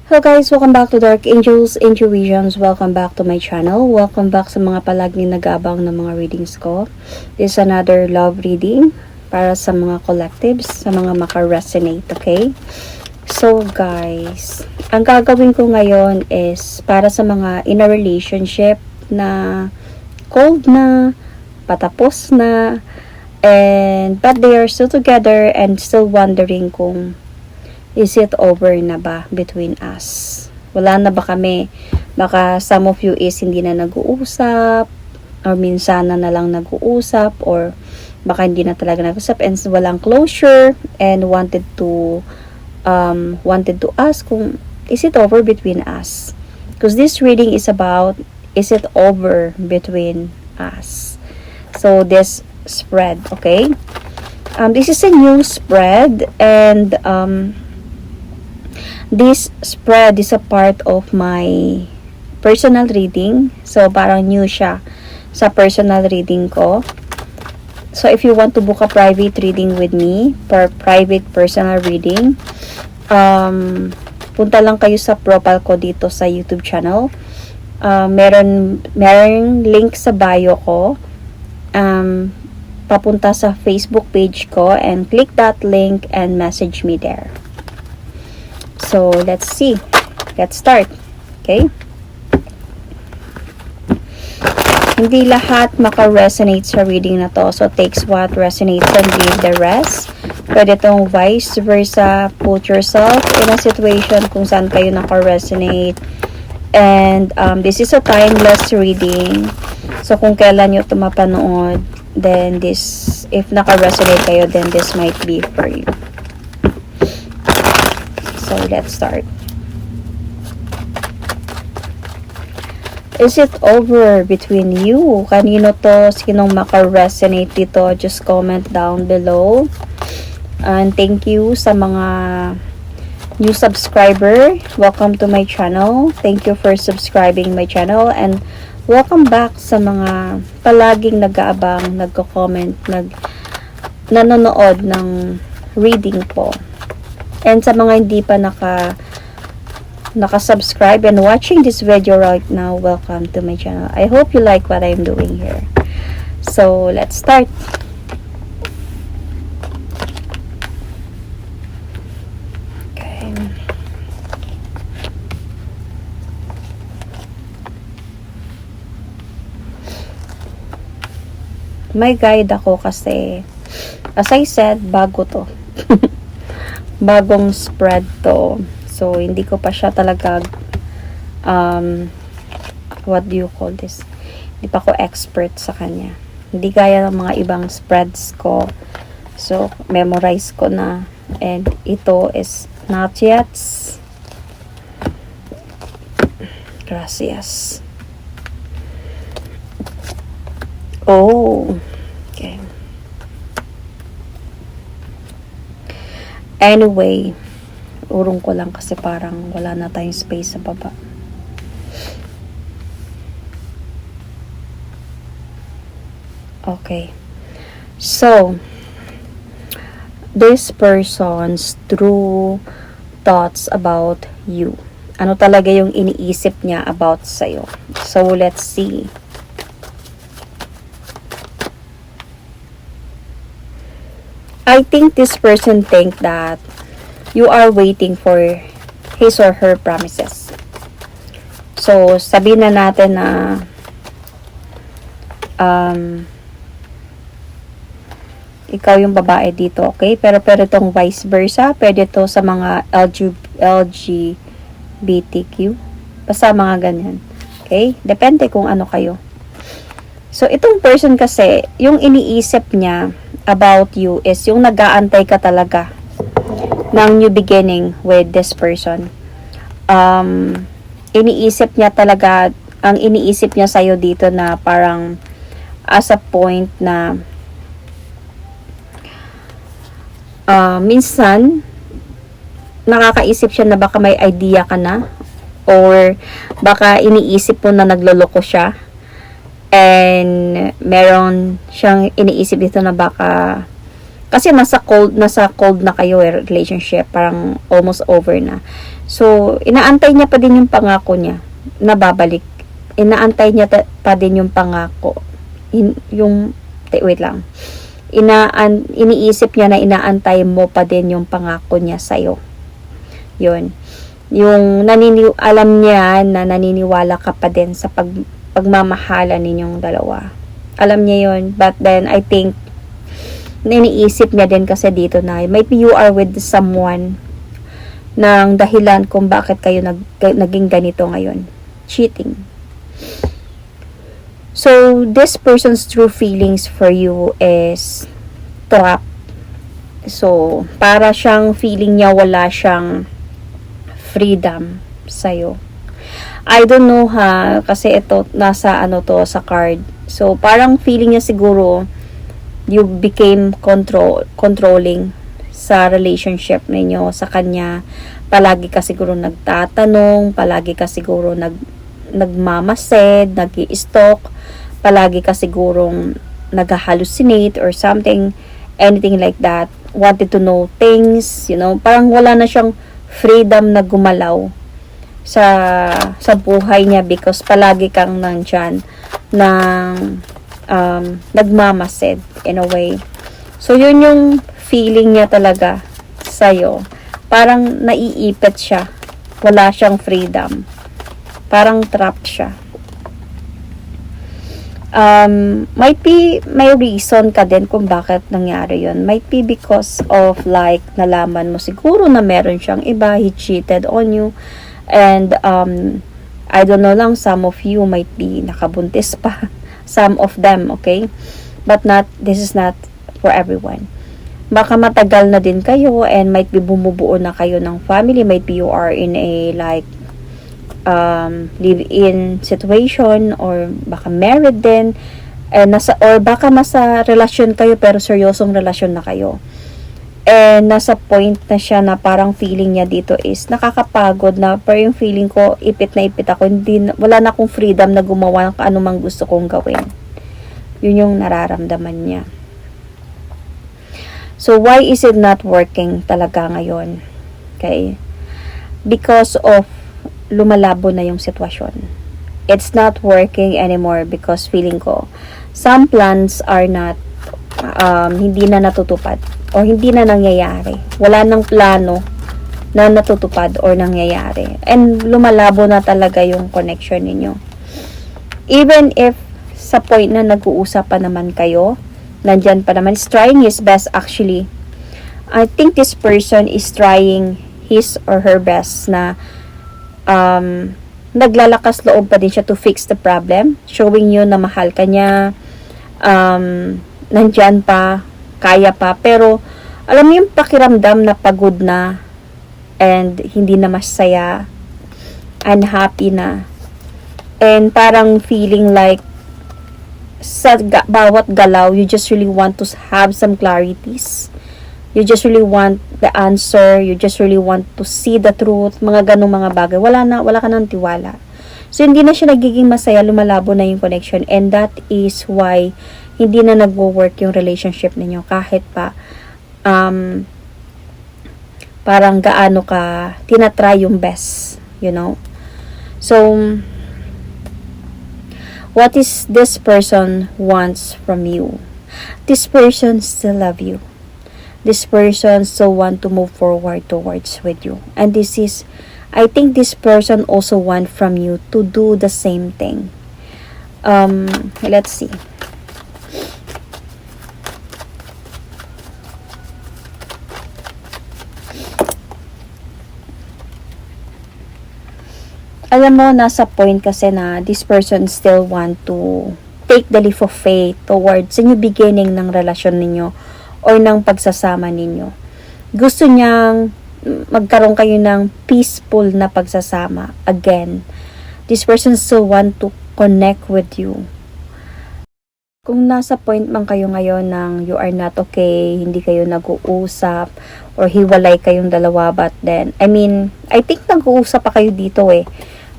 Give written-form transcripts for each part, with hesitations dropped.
Hello guys, welcome back to Dark Angels Intuitions. Welcome back to my channel. Welcome back sa mga palaging nag-aabang ng mga readings ko. This is another love reading para sa mga collectives, sa mga maka-resonate, okay? So guys, ang gagawin ko ngayon is para sa mga in a relationship na cold na, patapos na, and but they are still together and still wondering kung is it over na ba between us? Wala na ba kami? Baka some of you is hindi na nag-uusap, or minsan na lang nag-uusap, or baka hindi na talaga nag-uusap and walang closure and wanted to ask kung is it over between us? Because this reading is about is it over between us? So this spread, okay? This is a new spread, and this spread is a part of my personal reading. So, parang new siya sa personal reading ko. So, if you want to book a private reading with me, for private personal reading, punta lang kayo sa profile ko dito sa YouTube channel. Meron link sa bio ko. Papunta sa Facebook page ko, and click that link and message me there. So, let's see. Let's start. Okay? Hindi lahat maka-resonate sa reading na to. So, takes what resonates and leave the rest. Pwede itong vice versa. Put yourself in a situation kung saan kayo naka-resonate. And, this is a timeless reading. So, kung kailan nyo ito mapanood, then this, if naka-resonate kayo, then this might be for you. So, let's start. Is it over between you? Kanino to? Sinong maka-resonate dito? Just comment down below. And thank you sa mga new subscriber. Welcome to my channel. Thank you for subscribing my channel. And welcome back sa mga palaging nag-aabang, nagko-comment, nanonood ng reading po. And sa mga hindi pa naka-subscribe and watching this video right now, welcome to my channel. I hope you like what I'm doing here. So, let's start. Okay. May guide ako kasi, as I said, bago to. Bagong spread to. So, hindi ko pa siya talaga what do you call this? Hindi pa ako expert sa kanya. Hindi gaya ng mga ibang spreads ko. So, memorize ko na. And ito is not yet. Gracias. Oh. Okay. Anyway, urong ko lang kasi parang wala na tayong space sa baba. Okay. So, this person's true thoughts about you. Ano talaga yung iniisip niya about sa'yo? So, let's see. I think this person think that you are waiting for his or her promises. So, sabihin na natin na ikaw yung babae dito, okay? Pero itong vice versa, pwede to sa mga LGBTQ. Basta mga ganyan. Okay? Depende kung ano kayo. So, itong person kasi, yung iniisip niya about you is yung nag-aantay ka talaga ng new beginning with this person. Iniisip niya talaga, ang iniisip niya sa'yo dito na parang as a point na minsan nakakaisip siya na baka may idea ka na, or baka iniisip mo na nagloloko siya. And meron siyang iniisip dito na baka Kasi nasa cold na kayo relationship, parang almost over na. So, inaantay niya pa din yung pangako niya na babalik. Inaantay niya pa din yung pangako. Wait lang. Iniisip niya na inaantay mo pa din yung pangako niya sa'yo. Yun. Yung alam niya na naniniwala ka pa din sa pagmamahalan ninyong dalawa. Alam niya yun. But then, I think, iniisip niya din kasi dito na maybe you are with someone ng dahilan kung bakit kayo naging ganito ngayon. Cheating. So, this person's true feelings for you is trap. So, para siyang feeling niya wala siyang freedom sa'yo. I don't know ha, kasi ito, nasa sa card. So, parang feeling niya siguro, you became controlling sa relationship ninyo sa kanya. Palagi ka siguro nagtatanong, palagi ka siguro nagmamasid, nag-i-stalk, palagi ka sigurong nag-hallucinate or something, anything like that. Wanted to know things, parang wala na siyang freedom na gumalaw sa buhay niya because palagi kang nandyan ng nagmamasid in a way. So, yun yung feeling niya talaga sa'yo. Parang naiipit siya. Wala siyang freedom. Parang trapped siya. Might be may reason ka din kung bakit nangyari yun. Might be because of nalaman mo siguro na meron siyang iba, he cheated on you, and I don't know lang, some of you might be nakabuntis pa, some of them, okay, but this is not for everyone. Baka matagal na din kayo and might be bumubuo na kayo ng family, might be you are in a live-in situation, or baka married din, or baka nasa relasyon kayo pero seryosong relasyon na kayo. And nasa point na siya na parang feeling niya dito is nakakapagod na, pero yung feeling ko, ipit na ipit ako, wala na akong freedom na gumawa ng anumang gusto kong gawin. Yun yung nararamdaman niya. So, why is it not working talaga ngayon? Okay? Because of lumalabo na yung sitwasyon. It's not working anymore because feeling ko some plans are not hindi na natutupad or hindi na nangyayari. Wala nang plano na natutupad or nangyayari. And lumalabo na talaga yung connection ninyo. Even if sa point na nag-uusap pa naman kayo, nandyan pa naman, is trying his best actually. I think this person is trying his or her best na naglalakas loob pa din siya to fix the problem, showing you na mahal ka niya, nandyan pa, kaya pa, pero alam mo yung pakiramdam na pagod na and hindi na masaya, unhappy na, and parang feeling like sa bawat galaw you just really want to have some clarities. You just really want the answer. You just really want to see the truth. Mga ganong mga bagay. Wala ka ng tiwala. So, hindi na siya nagiging masaya. Lumalabo na yung connection. And that is why hindi na nagwo-work yung relationship ninyo. Kahit pa parang gaano ka tinatry yung best. So, what is this person wants from you? This person still love you. This person still want to move forward towards with you. And I think this person also want from you to do the same thing. Let's see. Alam mo, nasa point kasi na this person still want to take the leap of faith towards sa new beginning ng relasyon ninyo o ng pagsasama ninyo. Gusto niyang magkaroon kayo ng peaceful na pagsasama again. This person still want to connect with you. Kung nasa point man kayo ngayon ng you are not okay, hindi kayo nag-uusap, or hiwalay kayong dalawa, but then, I think nag-uusap pa kayo dito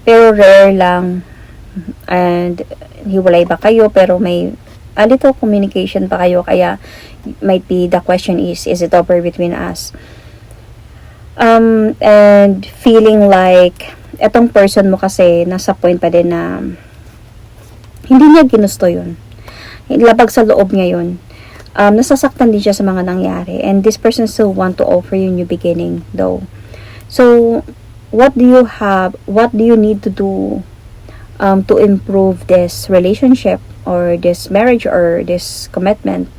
pero rare lang, and hiwalay ba kayo, pero may a little communication pa kayo, kaya might be the question is it over between us? And feeling like etong person mo kasi nasa point pa din na hindi niya ginusto yun. Labag sa loob niya yun. Nasasaktan din siya sa mga nangyari, and this person still want to offer you new beginning though. So what do you need to do to improve this relationship or this marriage or this commitment?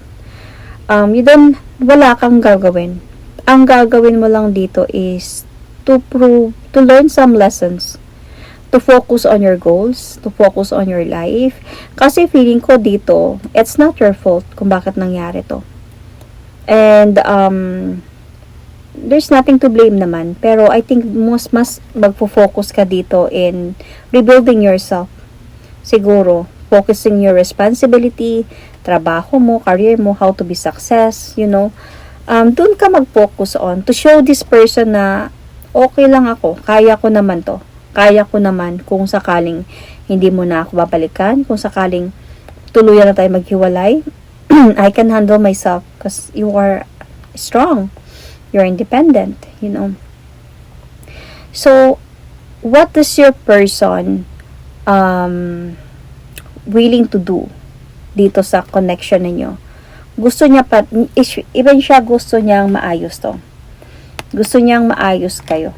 Wala kang gagawin. Ang gagawin mo lang dito is to learn some lessons, to focus on your goals, to focus on your life. Kasi feeling ko dito, it's not your fault kung bakit nangyari to. And there's nothing to blame naman. Pero I think mas magfo-focus ka dito in rebuilding yourself. Siguro, focusing your responsibility, trabaho mo, career mo, how to be success, dun ka mag-focus on to show this person na okay lang ako, kaya ko naman to. Kaya ko naman kung sakaling hindi mo na ako babalikan, kung sakaling tuluyan na tayo maghiwalay, I can handle myself because you are strong. You're independent, So, what is your person willing to do dito sa connection ninyo? Gusto niya pa, even siya gusto niyang maayos to. Gusto niyang maayos kayo.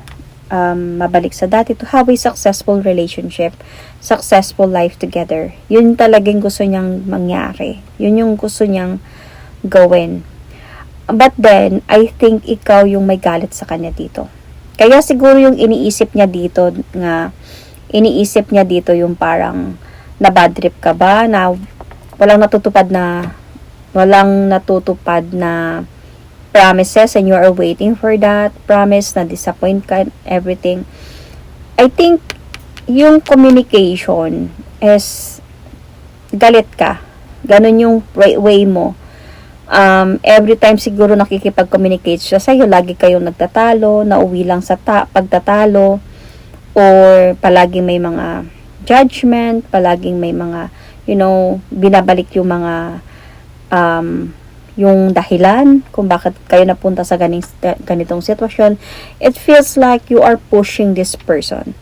Mabalik sa dati to have a successful relationship, successful life together. Yun talagang gusto niyang mangyari. Yun yung gusto niyang gawin. But then, I think ikaw yung may galit sa kanya dito. Kaya siguro yung iniisip niya dito yung parang na bad trip ka ba, na walang natutupad na promises and you are waiting for that promise, na disappoint ka, everything. I think yung communication is galit ka. Ganun yung way mo. Every time siguro nakikipag-communicate siya sa'yo, lagi kayong nagtatalo, nauwi lang sa pagtatalo, or palaging may mga judgment, palaging may mga, binabalik yung mga yung dahilan kung bakit kayo napunta sa ganitong sitwasyon. It feels like you are pushing this person.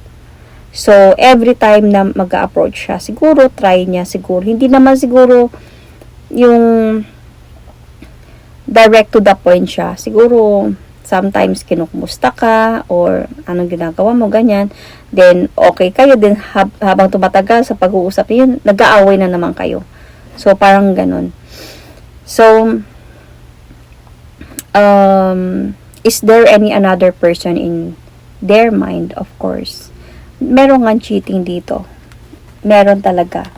So, every time na mag-approach siya, siguro try niya, hindi naman siguro yung direct to the point siya. Siguro, sometimes kinukumusta ka or anong ginagawa mo, ganyan. Then, okay kayo. Then, habang tumatagal sa pag-uusap yun, nag-aaway na naman kayo. So, parang ganun. So, is there any another person in their mind? Of course. Meron nga cheating dito. Meron talaga.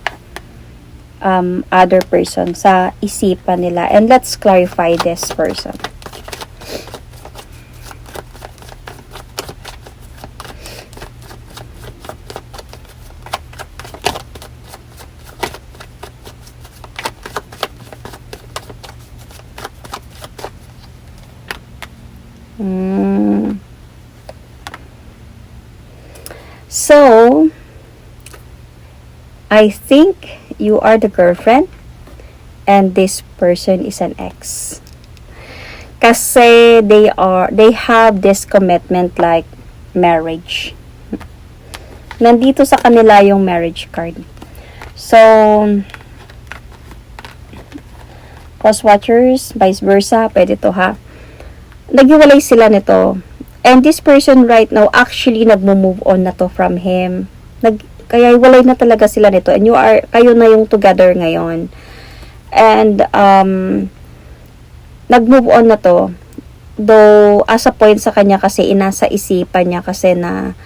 Other person sa isipan nila. And let's clarify this person. So, I think you are the girlfriend and this person is an ex. Kasi they have this commitment like marriage. Nandito sa kanila yung marriage card. So, cross-watchers, vice versa, pwede to ha. Naghiwalay sila nito. And this person right now, actually, nagmo-move on na to from him. Kaya walay na talaga sila nito. And kayo na yung together ngayon. And, nag-move on na to. Though, as a point sa kanya kasi, inasa isipan niya kasi na,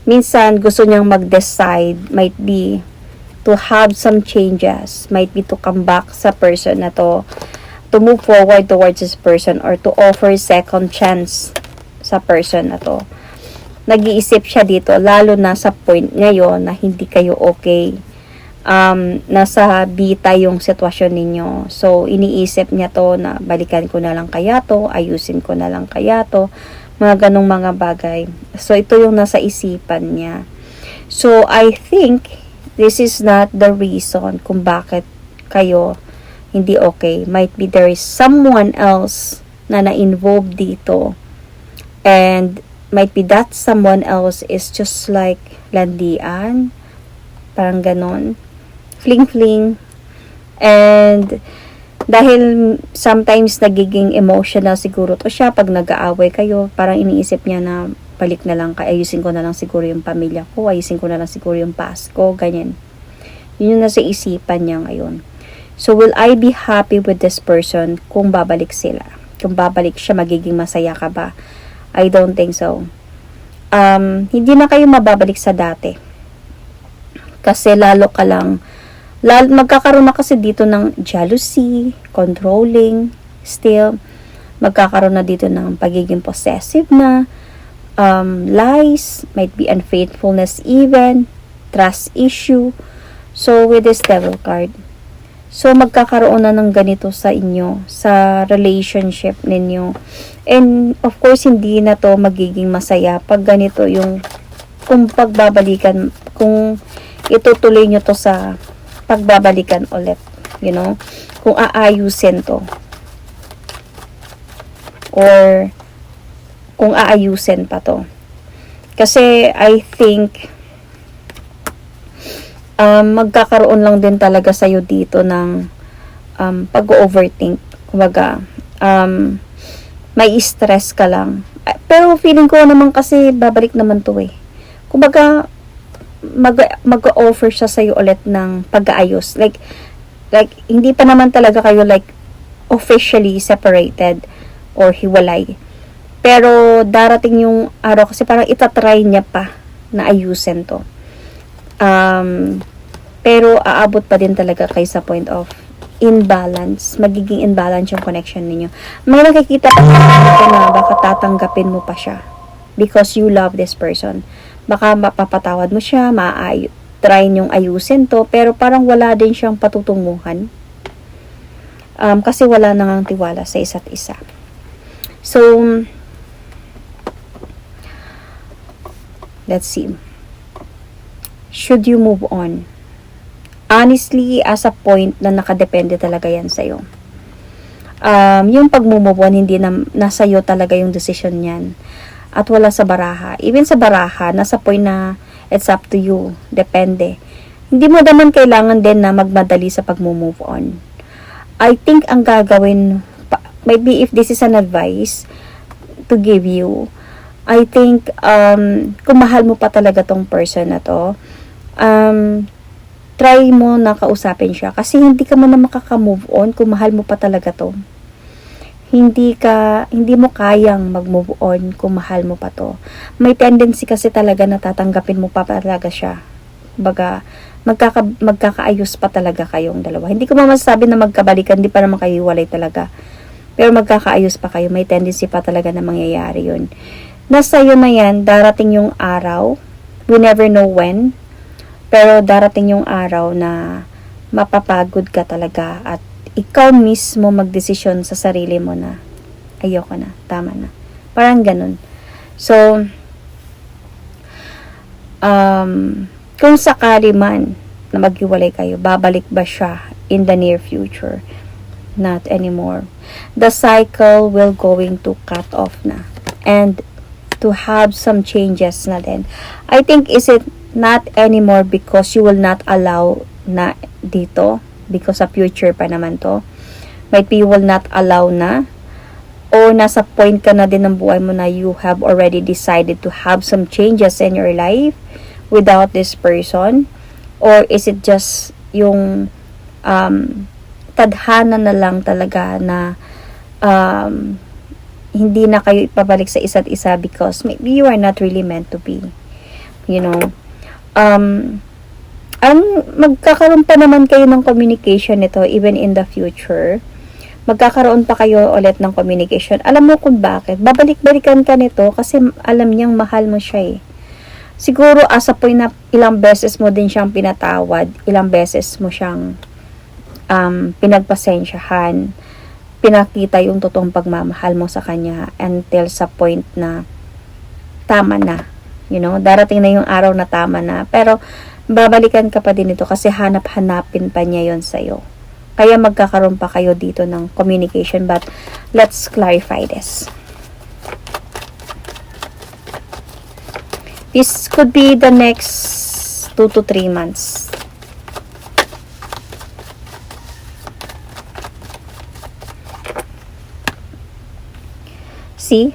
minsan, gusto niyang mag-decide, might be, to have some changes, might be to come back sa person na to move forward towards this person, or to offer second chance sa person na to. Nag-iisip siya dito, lalo na sa point ngayon na hindi kayo okay. Nasa bita yung sitwasyon ninyo. So, iniisip niya to na balikan ko na lang kaya to, ayusin ko na lang kaya to, mga ganong mga bagay. So, ito yung nasa isipan niya. So, I think this is not the reason kung bakit kayo hindi okay. Might be there is someone else na na-involved dito. And might be that someone else is just like landian. Parang ganon. Fling-fling. And dahil sometimes nagiging emotional siguro to siya pag nag-aaway kayo, parang iniisip niya na balik na lang, ayusin ko na lang siguro yung pamilya ko, ayusin ko na lang siguro yung past ko, ganyan. Yun yung nasa isipan niya ngayon. So, will I be happy with this person kung babalik sila? Kung babalik siya, magiging masaya ka ba? I don't think so. Hindi na kayo mababalik sa dati. Kasi lalo magkakaroon na kasi dito ng jealousy, controlling, still, magkakaroon na dito ng pagiging possessive na, lies, might be unfaithfulness even, trust issue. So, with this devil card, so magkakaroon na ng ganito sa inyo, sa relationship ninyo. And, of course, hindi na to magiging masaya pag ganito yung, kung pagbabalikan, kung itutuloy nyo to sa pagbabalikan ulit, you know, kung aayusin to, or kung aayusin pa to. Kasi I think magkakaroon lang din talaga sa'yo dito ng pag-overthink. Kumbaga, may stress ka lang. Pero feeling ko naman kasi babalik naman to eh. Kumbaga, mag-offer siya sa'yo ulit ng pag-aayos. Like, hindi pa naman talaga kayo like officially separated or hiwalay. Pero darating yung araw kasi parang itatry niya pa na ayusin to. Pero aabot pa din talaga kayo sa point of imbalance. Magiging imbalance yung connection ninyo. May nakikita pa dito na baka tatanggapin mo pa siya because you love this person. Baka mapapatawad mo siya, try niyong ayusin to, pero parang wala din siyang patutunguhan. Kasi wala nang tiwala sa isa't isa. So, let's see. Should you move on? Honestly, as a point na nakadepende talaga yan sa'yo. Yung pag-move on, hindi na nasa'yo talaga yung decision yan. At wala sa baraha. Even sa baraha, nasa point na it's up to you. Depende. Hindi mo naman kailangan din na magmadali sa pag-move on. I think ang gagawin, maybe if this is an advice to give you, I think, kung mahal mo pa talaga tong person na to, try mo na kausapin siya. Kasi hindi ka man na makaka-move on kung mahal mo pa talaga to. Hindi mo kayang mag-move on kung mahal mo pa to. May tendency kasi talaga na tatanggapin mo pa talaga siya. Baga, magkakaayos pa talaga kayong dalawa. Hindi ko masasabi na magkabalikan, hindi pa naman kayo hiwalay talaga. Pero magkakaayos pa kayo. May tendency pa talaga na mangyayari yun. Nasa iyo na yan, darating yung araw. We never know when. Pero darating yung araw na mapapagod ka talaga at ikaw mismo magdesisyon sa sarili mo na ayoko na, tama na. Parang ganun. So, kung sakali man na maghiwalay kayo, babalik ba siya in the near future? Not anymore. The cycle will going to cut off na. And to have some changes na din. I think is it not anymore because you will not allow na dito because sa future pa naman to. Might be you will not allow na o nasa point ka na din ng buhay mo na you have already decided to have some changes in your life without this person, or is it just yung tadhana na lang talaga na hindi na kayo ipabalik sa isa't isa because maybe you are not really meant to be, you know. Magkakaroon pa naman kayo ng communication nito even in the future. Magkakaroon pa kayo ulit ng communication. Alam mo kung bakit? Babalik-balikan ka nito kasi alam niyang mahal mo siya eh. Siguro as a point na ilang beses mo din siyang pinatawad, ilang beses mo siyang pinagpasensyahan, pinakita yung totoong pagmamahal mo sa kanya until sa point na tama na. You know, darating na yung araw na tama na. Pero babalikan ka pa din ito kasi hanap-hanapin pa niya yon sa'yo. Kaya magkakaroon pa kayo dito ng communication. But, let's clarify this. This could be the next 2 to 3 months. See?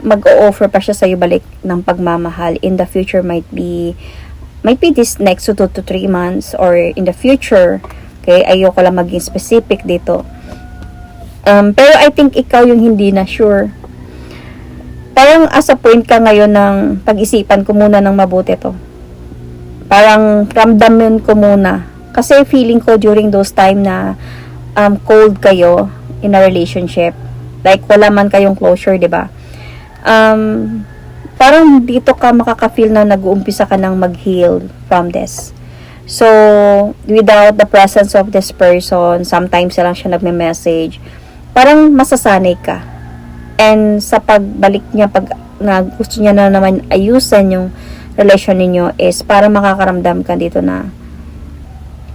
Mag-o-offer pa siya sa iyo balik ng pagmamahal. In the future, might be this next 2 to 3 months or in the future. Okay, ayoko lang maging specific dito. Pero I think ikaw yung hindi na sure. Parang as a point ka ngayon ng pag-isipan ko muna ng mabuti to. Parang ramdamin ko muna. Kasi feeling ko during those time na cold kayo in a relationship. Like, wala man kayong closure, di ba? Parang dito ka makaka-feel na nag-uumpisa ka ng mag-heal from this. So, without the presence of this person, sometimes lang siya nagme-message, parang masasanay ka. And sa pagbalik niya, pag gusto niya na naman ayusan yung relasyon ninyo, is parang makakaramdam ka dito na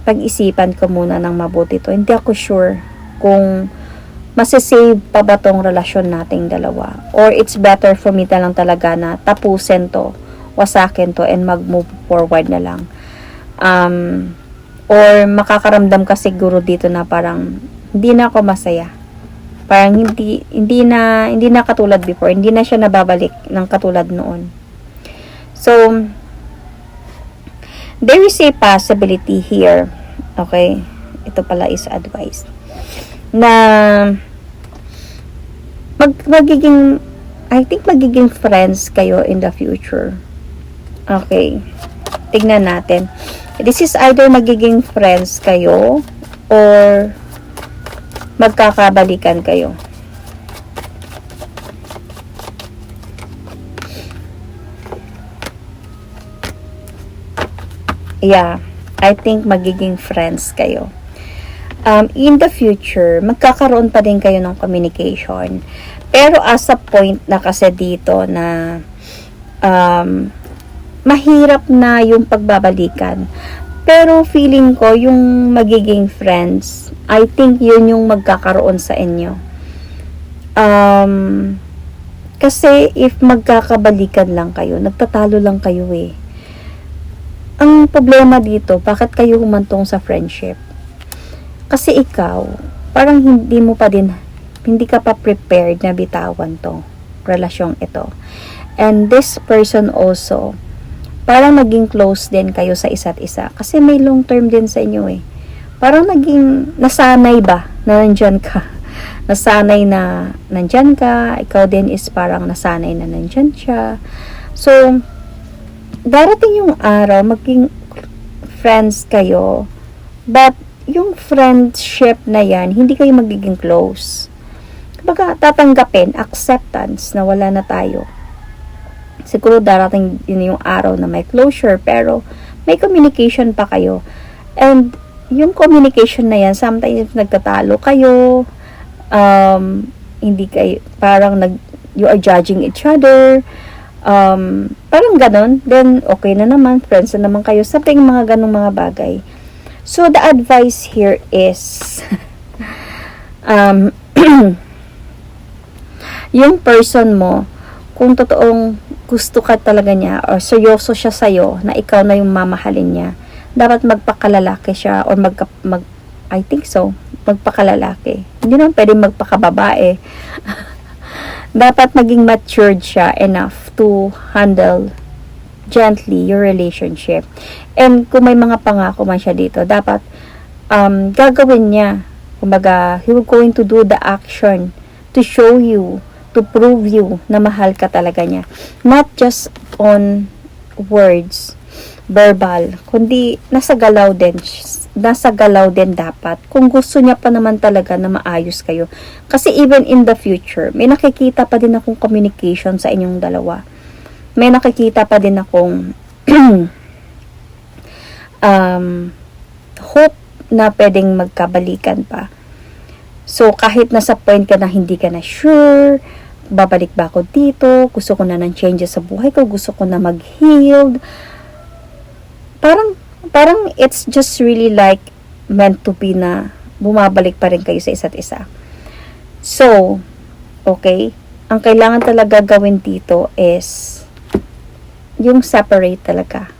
pag-isipan ko muna ng mabuti to. Hindi ako sure kung masasave pa ba tong relasyon nating dalawa. Or it's better for me lang talaga na tapusin to, wasakin to, and mag-move forward na lang. Or makakaramdam ka siguro dito na parang hindi na ako masaya. Parang hindi na katulad before. Hindi na siya nababalik ng katulad noon. So, there is a possibility here. Okay? Ito pala is advice. Na I think magiging friends kayo in the future. Okay. Tignan natin. This is either magiging friends kayo or magkakabalikan kayo. Yeah. I think magiging friends kayo. In the future, magkakaroon pa din kayo ng communication. Pero as a point na kasi dito na mahirap na yung pagbabalikan. Pero feeling ko, yung magiging friends, I think yun yung magkakaroon sa inyo. Kasi if magkakabalikan lang kayo, nagtatalo lang kayo eh. Ang problema dito, bakit kayo humantong sa friendship? Kasi ikaw, parang hindi ka pa prepared na bitawan to relasyong ito. And this person also, parang naging close din kayo sa isa't isa. Kasi may long term din sa inyo eh. Parang naging nasanay ba na nandyan ka? Nasanay na nandyan ka. Ikaw din is parang nasanay na nandyan siya. So, darating yung araw, maging friends kayo. But, yung friendship na yan, hindi kayo magiging close. Kumbaga, tatanggapin, acceptance na wala na tayo. Siguro darating yun yung araw na may closure, pero may communication pa kayo. And, yung communication na yan, sometimes nagtatalo kayo, hindi kayo, parang you are judging each other, parang ganon, then okay na naman, friends na naman kayo, something mga ganong mga bagay. So, the advice here is, yung person mo, kung totoong gusto ka talaga niya, or seryoso siya sa'yo, na ikaw na yung mamahalin niya, dapat magpakalalaki siya, or I think so, magpakalalaki. Hindi naman pwede magpakababae. Dapat maging matured siya enough to handle gently your relationship. And kung may mga pangako man siya dito, dapat gagawin niya. Kumbaga, he will going to do the action to show you, to prove you na mahal ka talaga niya. Not just on words, verbal, kundi nasa galaw din dapat. Kung gusto niya pa naman talaga na maayos kayo. Kasi even in the future, may nakikita pa din akong communication sa inyong dalawa. May nakikita pa din akong hope na pwedeng magkabalikan pa. So, kahit nasa point ka na hindi ka na sure, babalik ba ako dito, gusto ko na ng changes sa buhay ko, gusto ko na mag-healed, parang parang it's just really like meant to be na bumabalik pa rin kayo sa isa't isa. So, okay, ang kailangan talaga gawin dito is yung separate talaga.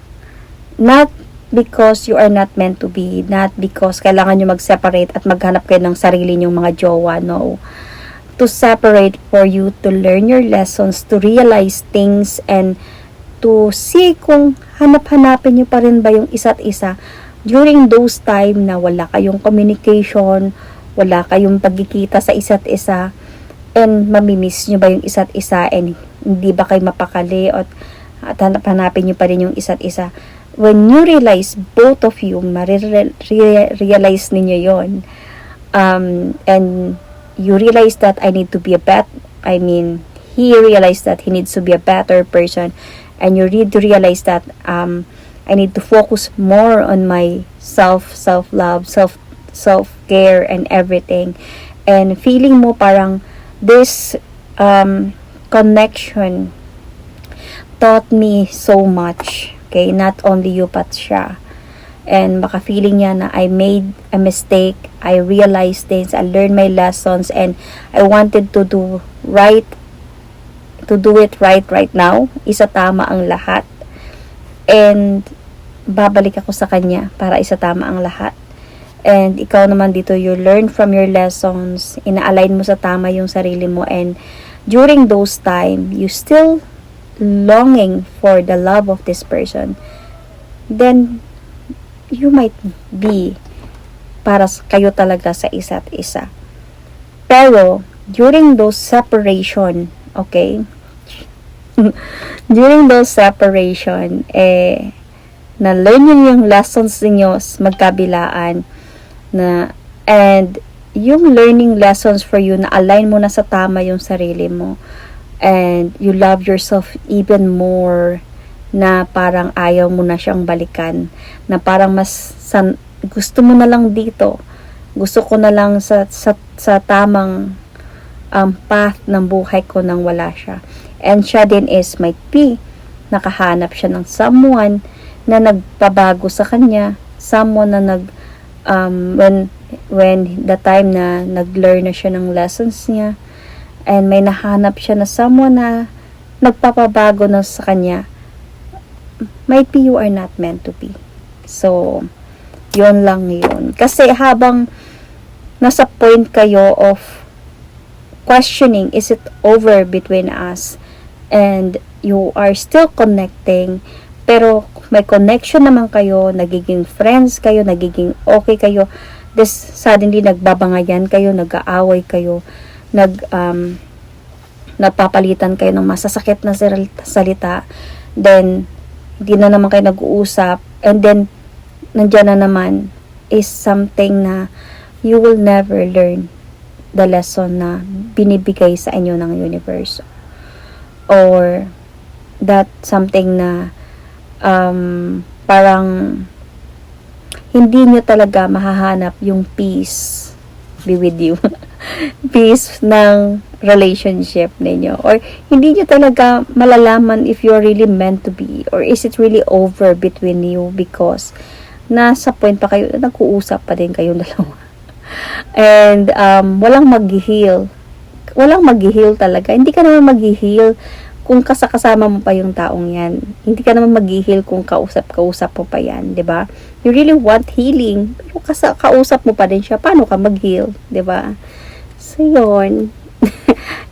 Not because you are not meant to be, not because kailangan nyo mag-separate at maghanap kayo ng sarili nyong mga jowa, no. To separate for you to learn your lessons, to realize things, and to see kung hanap-hanapin nyo pa rin ba yung isa't isa during those time na wala kayong communication, wala kayong pagkikita sa isa't isa, and mamimiss nyo ba yung isa't isa, and hindi ba kayo mapakali at hanap-hanapin nyo pa rin yung isa't isa. When you realize, both of you, realize ninyo yon, and you realize that I need to be he realized that he needs to be a better person, and you need to realize that I need to focus more on my self-love, self-care, and everything. And feeling mo parang this connection taught me so much. Okay, not only you but siya. And baka feeling niya na I made a mistake, I realized things, I learned my lessons, and I wanted to do it right now. Isa tama ang lahat. And babalik ako sa kanya para isa tama ang lahat. And ikaw naman dito, you learn from your lessons, ina-align mo sa tama yung sarili mo, and during those time, you still longing for the love of this person, then you might be para kayo talaga sa isa't isa. Pero during those separation, okay, during those separation, na-learn nyo yung lessons niyo magkabilaan, and yung learning lessons for you, na align mo na sa tama yung sarili mo, and you love yourself even more, na parang ayaw mo na siyang balikan, na parang gusto mo na lang dito, gusto ko na lang sa tamang path ng buhay ko nang wala siya. And siya din is might be nakahanap siya ng someone na nagpabago sa kanya, someone na when the time na nag-learn na siya ng lessons niya, and may nahanap siya na someone na nagpapabago na sa kanya, might be you are not meant to be. So, yun lang yun. Kasi habang nasa point kayo of questioning, is it over between us, and you are still connecting, pero may connection naman kayo, nagiging friends kayo, nagiging okay kayo, this suddenly nagbabangayan kayo, nag-aaway kayo, napapalitan kayo ng masasakit na salita, then hindi na naman kayo nag-uusap, and then nandyan na naman is something na you will never learn the lesson na binibigay sa inyo ng universe, or that something na parang hindi nyo talaga mahahanap yung peace be with you peace ng relationship ninyo, or hindi nyo talaga malalaman if you're really meant to be, or is it really over between you, because nasa point pa kayo, nag-uusap pa din kayong dalawa. And walang mag-heal talaga. Hindi ka naman mag-heal kung kasama mo pa yung taong yan. Hindi ka naman mag-heal kung kausap mo pa yan, 'di ba? You really want healing, pero kausap mo pa din siya, paano ka mag-heal, 'di ba? So yun.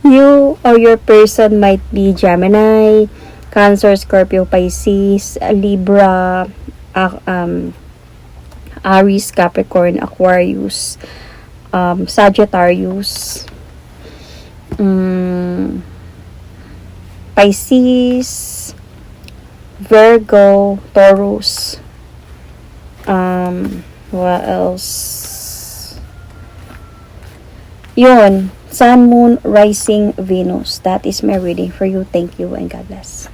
You or your person might be Gemini, Cancer, Scorpio, Pisces, Libra, Aries, Capricorn, Aquarius, Sagittarius, Pisces, Virgo, Taurus, what else? Yun, Sun, Moon, Rising, Venus. That is my reading for you. Thank you and God bless.